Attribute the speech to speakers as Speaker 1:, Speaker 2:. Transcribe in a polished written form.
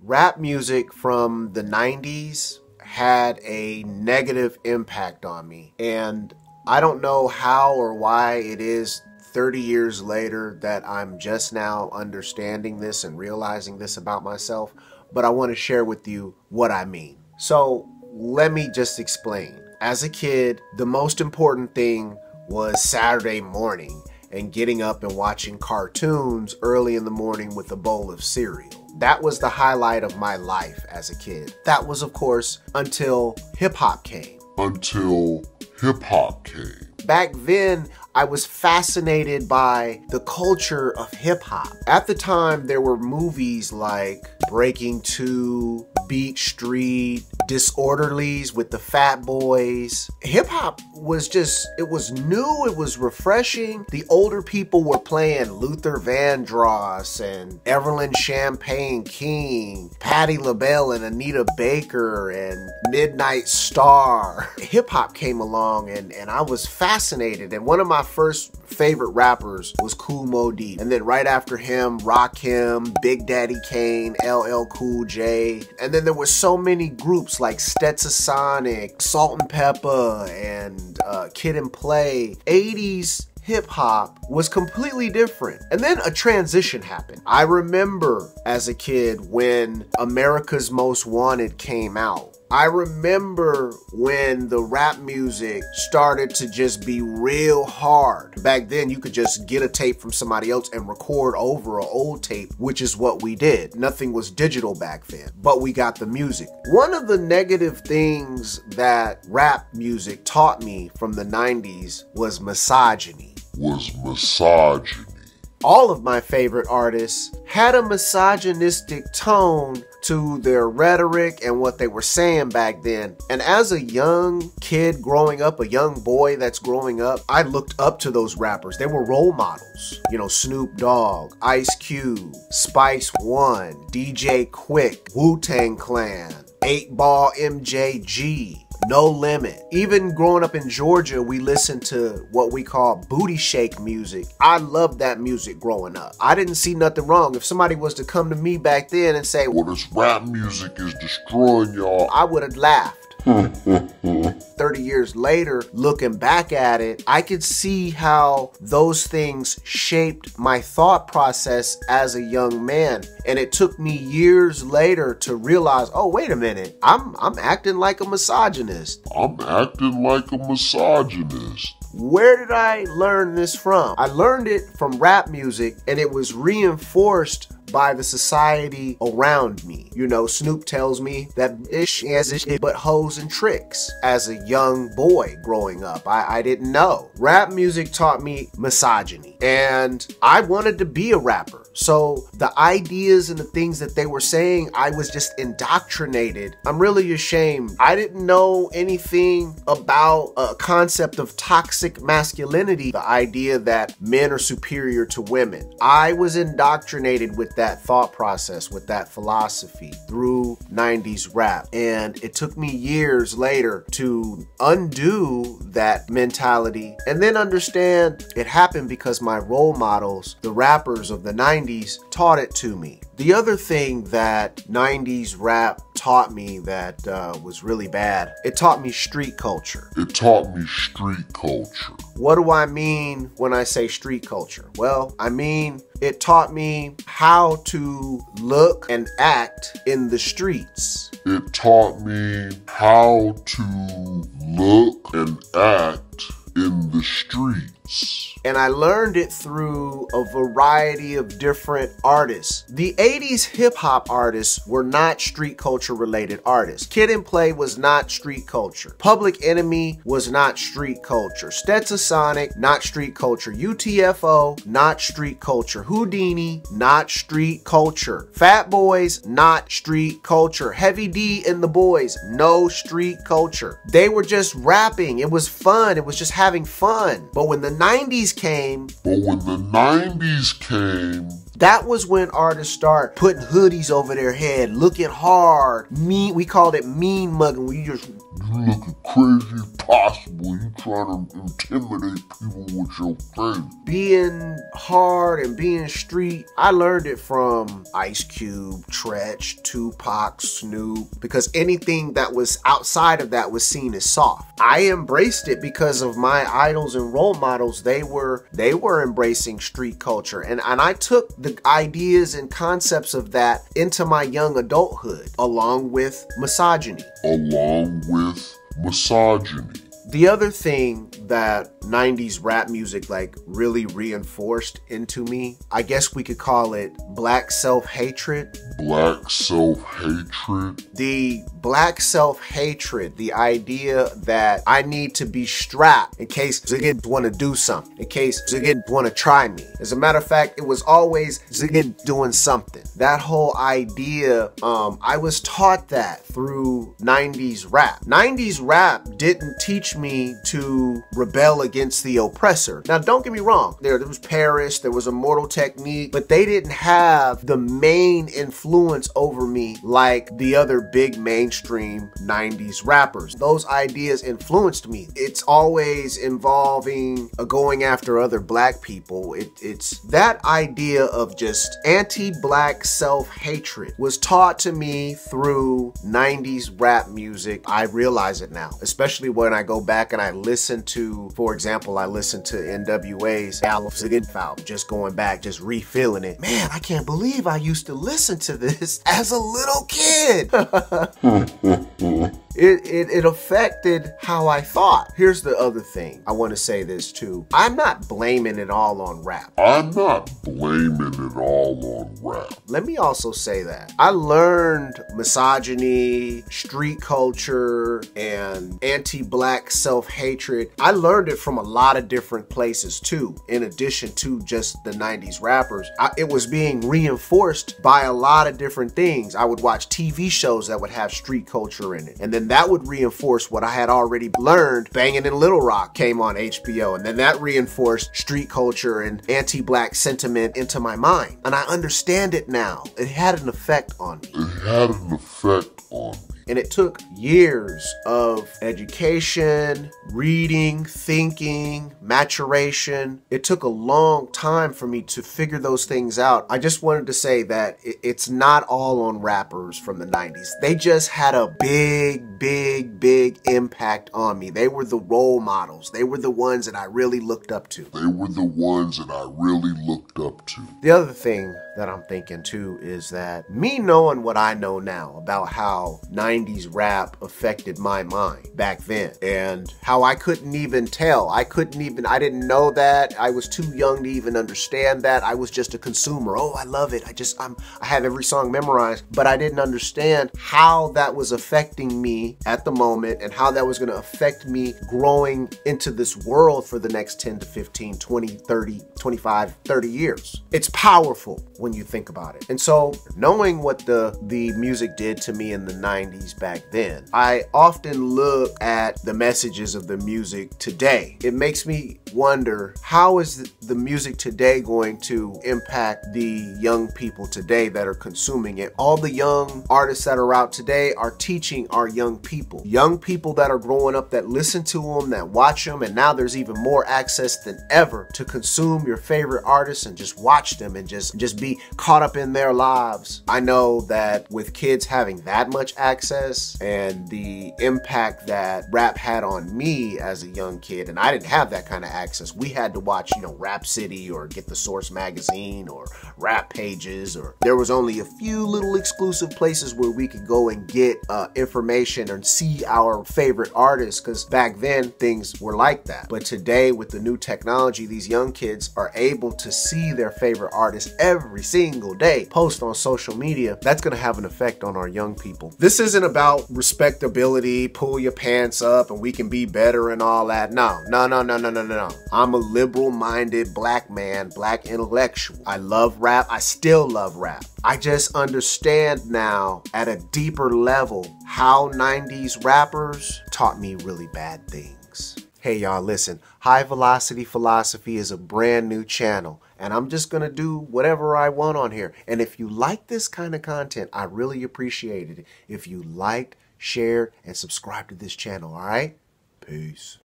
Speaker 1: Rap music from the 90s had a negative impact on me. And I don't know how or why it is 30 years later that I'm just now understanding this and realizing this about myself, but I want to share with you what I mean. So let me just explain. As a kid, the most important thing was Saturday morning and getting up and watching cartoons early in the morning with a bowl of cereal. That was the highlight of my life as a kid. That was, of course, until hip-hop came. Back then, I was fascinated by the culture of hip-hop. At the time, there were movies like Breaking 2, Beat Street, Disorderlies with the Fat Boys. Hip-hop was just, it was new, it was refreshing. The older people were playing Luther Vandross and Evelyn Champagne King, Patti LaBelle and Anita Baker and Midnight Star. Hip-hop came along and I was fascinated, and one of my first favorite rappers was Kool Moe Dee, and then right after him, Rakim, Big Daddy Kane, LL Cool J, and then there were so many groups like Stetsasonic, Salt and Pepper, and Kid and Play. 80s hip-hop was completely different. And then a transition happened. I remember as a kid when America's Most Wanted came out. I remember when the rap music started to just be real hard. Back then, you could just get a tape from somebody else and record over an old tape, which is what we did. Nothing was digital back then, but we got the music. One of the negative things that rap music taught me from the 90s was misogyny. All of my favorite artists had a misogynistic tone to their rhetoric and what they were saying back then. And as a young kid growing up, a young boy that's growing up, I looked up to those rappers. They were role models. You know, Snoop Dogg, Ice Cube, Spice One, DJ Quick, Wu-Tang Clan, 8 Ball MJG, No Limit. Even growing up in Georgia, we listened to what we call booty shake music. I loved that music growing up. I didn't see nothing wrong. If somebody was to come to me back then and say, "Well, this rap music is destroying y'all," I would have laughed. 30 years later, looking back at it, I could see how those things shaped my thought process as a young man. And it took me years later to realize, oh, wait a minute, I'm acting like a misogynist. Where did I learn this from? I learned it from rap music, and it was reinforced by the society around me. You know, Snoop tells me that ish has ish but hoes and tricks. As a young boy growing up, I didn't know. Rap music taught me misogyny, and I wanted to be a rapper. So the ideas and the things that they were saying, I was just indoctrinated. I'm really ashamed. I didn't know anything about a concept of toxic masculinity, the idea that men are superior to women. I was indoctrinated with that thought process, with that philosophy through 90s rap. And it took me years later to undo that mentality and then understand it happened because my role models, the rappers of the 90s, taught it to me. The other thing that 90s rap taught me that was really bad, it taught me street culture. What do I mean when I say street culture? Well, I mean, it taught me how to look and act in the streets. And I learned it through a variety of different artists. The 80s hip hop artists were not street culture related artists. Kid and Play was not street culture. Public Enemy was not street culture. Stetsasonic, not street culture. UTFO, not street culture. Houdini, not street culture. Fat Boys, not street culture. Heavy D and the Boys, no street culture. They were just rapping. It was fun. It was just having fun. But when the 90s came, that was when artists start putting hoodies over their head, looking hard. We called it mean mugging, where you just
Speaker 2: You looking crazy as possible. You trying to intimidate people with your face.
Speaker 1: Being hard and being street, I learned it from Ice Cube, Tretch, Tupac, Snoop, because anything that was outside of that was seen as soft. I embraced it because of my idols and role models. They were embracing street culture, and I took the ideas and concepts of that into my young adulthood, along with misogyny. The other thing that 90s rap music like really reinforced into me, I guess we could call it black self-hatred.
Speaker 2: Black self-hatred?
Speaker 1: The black self-hatred, the idea that I need to be strapped in case Ziggy want to do something, in case Ziggy want to try me. As a matter of fact, it was always Ziggy doing something. That whole idea, I was taught that through 90s rap. 90s rap didn't teach me to rebel against the oppressor. Now, don't get me wrong. There was Paris, there was Immortal Technique, but they didn't have the main influence over me like the other big mainstream 90s rappers. Those ideas influenced me. It's always involving going after other black people. It's that idea of just anti-black self-hatred was taught to me through 90s rap music. I realize it now, especially when I go back and I listen to, for example, I listen to NWA's album, just going back, just refilling it. Man, I can't believe I used to listen to this as a little kid. It affected how I thought. Here's the other thing. I want to say this too. I'm not blaming it all on rap. Let me also say that I learned misogyny, street culture, and anti-black self-hatred. I learned it from a lot of different places too, in addition to just the 90s rappers. It was being reinforced by a lot of different things. I would watch TV shows that would have street culture in it, and then that would reinforce what I had already learned. Banging in Little Rock came on HBO, and then that reinforced street culture and anti-black sentiment into my mind. And I understand it now. It had an effect on me. And it took years of education, reading, thinking, maturation. It took a long time for me to figure those things out. I just wanted to say that it's not all on rappers from the 90s. They just had a big impact on me. They were the role models. They were the ones that I really looked up to. The other thing that I'm thinking too is that me knowing what I know now about how 90s rap affected my mind back then, and how I couldn't even tell. I didn't know that. I was too young to even understand that. I was just a consumer. Oh, I love it. I have every song memorized, but I didn't understand how that was affecting me at the moment and how that was going to affect me growing into this world for the next 10 to 15, 20, 30, 25, 30 years. It's powerful when you think about it. And so knowing what the music did to me in the 90s back then, I often look at the messages of the music today. It makes me wonder, how is the music today going to impact the young people today that are consuming it? All the young artists that are out today are teaching our young people that are growing up, that listen to them, that watch them, and now there's even more access than ever to consume your favorite artists and just watch them and just be caught up in their lives. I know that with kids having that much access and the impact that rap had on me as a young kid, and I didn't have that kind of access. We had to watch, Rap City or get the Source magazine or Rap Pages, or there was only a few little exclusive places where we could go and get information and see our favorite artists, because back then things were like that. But today, with the new technology, these young kids are able to see their favorite artists every single day, post on social media. That's going to have an effect on our young people. This isn't about respectability, pull your pants up and we can be better and all that. No. I'm a liberal-minded black man, black intellectual. I love rap. I still love rap. I just understand now at a deeper level how 90s rappers taught me really bad things. Hey y'all, listen, High Velocity Philosophy is a brand new channel, and I'm just gonna do whatever I want on here. And if you like this kind of content, I really appreciate it if you liked, share, and subscribe to this channel, all right? Peace.